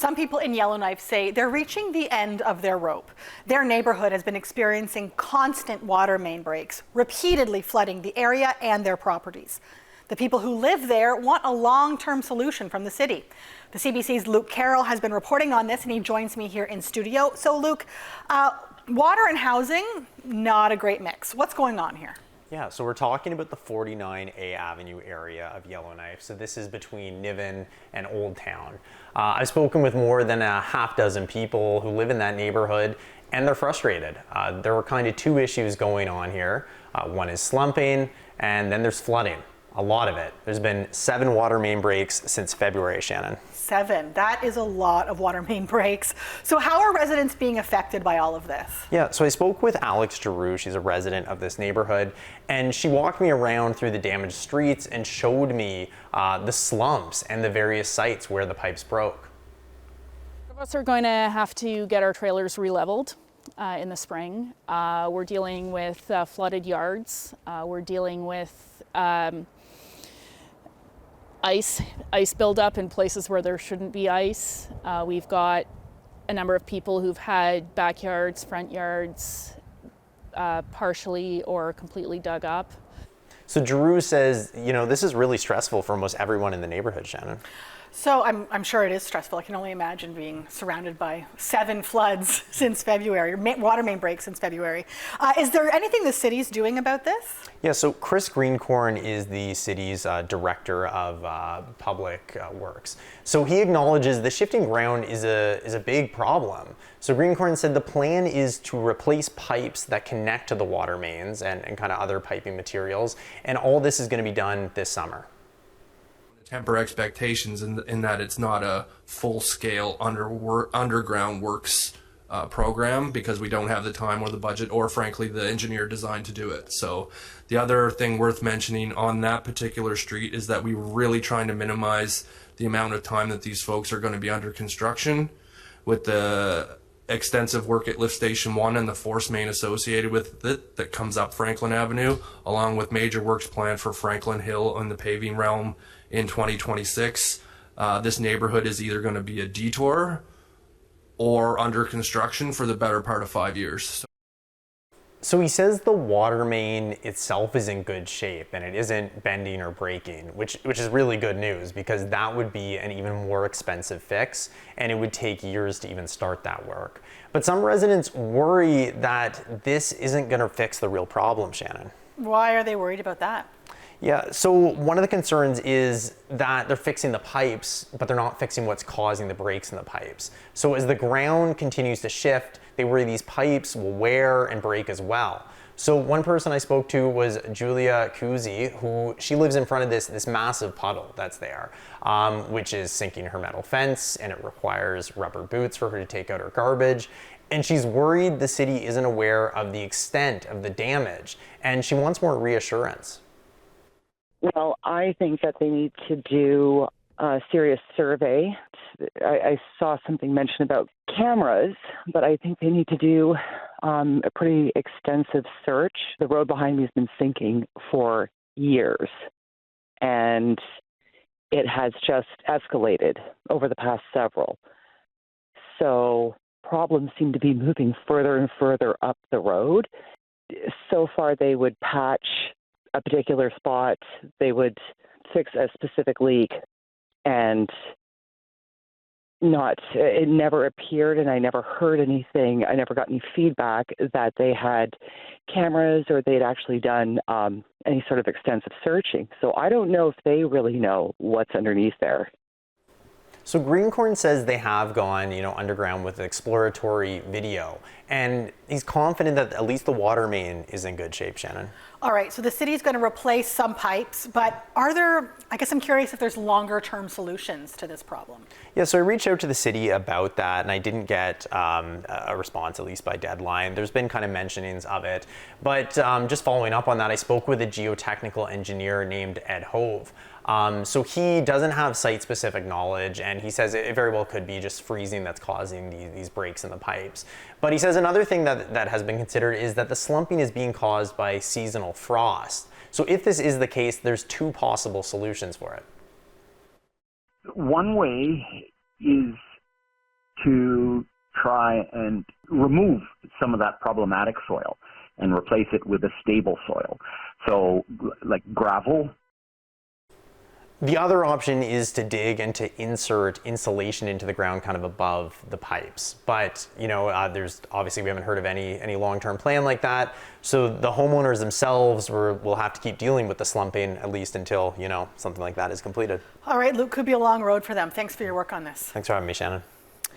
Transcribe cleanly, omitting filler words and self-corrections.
Some people in Yellowknife say they're reaching the end of their rope. Their neighborhood has been experiencing constant water main breaks, repeatedly flooding the area and their properties. The people who live there want a long-term solution from the city. The CBC's Luke Carroll has been reporting on this, and he joins me here in studio. So Luke, water and housing, not a great mix. What's going on here? Yeah, so we're talking about the 49A Avenue area of Yellowknife. So this is between Niven and Old Town. I've spoken with more than a half dozen people who live in that neighborhood, and they're frustrated. There were kind of two issues going on here. One is slumping, and then there's flooding. A lot of it. There's been 7 water main breaks since February, Shannon. 7. That is a lot of water main breaks. So how are residents being affected by all of this? Yeah, so I spoke with Alex Giroux. She's a resident of this neighborhood, and she walked me around through the damaged streets and showed me the slumps and the various sites where the pipes broke. Some of us are going to have to get our trailers re-leveled in the spring. We're dealing with flooded yards. We're dealing with ice buildup in places where there shouldn't be ice. We've got a number of people who've had backyards, front yards, partially or completely dug up. So Giroux says, you know, this is really stressful for almost everyone in the neighborhood, Shannon. So I'm sure it is stressful. I can only imagine being surrounded by 7 floods since February, water main breaks since February. Is there anything the city's doing about this? Yeah, so Chris Greencorn is the city's director of public works. So he acknowledges the shifting ground is a big problem. So Greencorn said the plan is to replace pipes that connect to the water mains and kind of other piping materials, and all this is going to be done this summer. Temper expectations in that it's not a full-scale underground works program, because we don't have the time or the budget or frankly the engineer design to do it. So the other thing worth mentioning on that particular street is that we were really trying to minimize the amount of time that these folks are going to be under construction, with the extensive work at Lift Station 1 and the force main associated with it that comes up Franklin Avenue, along with major works planned for Franklin Hill in the paving realm in 2026. This neighborhood is either going to be a detour or under construction for the better part of 5 years. So he says the water main itself is in good shape and it isn't bending or breaking, which is really good news, because that would be an even more expensive fix and it would take years to even start that work. But some residents worry that this isn't going to fix the real problem, Shannon. Why are they worried about that? Yeah, so one of the concerns is that they're fixing the pipes, but they're not fixing what's causing the breaks in the pipes. So as the ground continues to shift, they worry these pipes will wear and break as well. So one person I spoke to was Julia Kuzi, who she lives in front of this massive puddle that's there, which is sinking her metal fence, and it requires rubber boots for her to take out her garbage. And she's worried the city isn't aware of the extent of the damage, and she wants more reassurance. Well, I think that they need to do a serious survey. I saw something mentioned about cameras, but I think they need to do a pretty extensive search. The road behind me has been sinking for years, and it has just escalated over the past several. So problems seem to be moving further and further up the road. So far, they would patch a particular spot, they would fix a specific leak, and it never appeared, and I never heard anything, I never got any feedback that they had cameras or they'd actually done any sort of extensive searching. So I don't know if they really know what's underneath there. So Greencorn says they have gone, underground with exploratory video, and he's confident that at least the water main is in good shape, Shannon. All right, so the city's going to replace some pipes, but I guess I'm curious if there's longer term solutions to this problem. Yeah, so I reached out to the city about that, and I didn't get a response, at least by deadline. There's been kind of mentionings of it, but just following up on that, I spoke with a geotechnical engineer named Ed Hove. So he doesn't have site-specific knowledge, and he says it very well could be just freezing that's causing these breaks in the pipes. But he says another thing that has been considered is that the slumping is being caused by seasonal frost. So if this is the case, there's 2 possible solutions for it. One way is to try and remove some of that problematic soil and replace it with a stable soil. So like gravel. The other option is to dig and to insert insulation into the ground kind of above the pipes. But, you know, there's obviously we haven't heard of any long-term plan like that. So the homeowners themselves will have to keep dealing with the slumping at least until, you know, something like that is completed. All right, Luke, could be a long road for them. Thanks for your work on this. Thanks for having me, Shannon.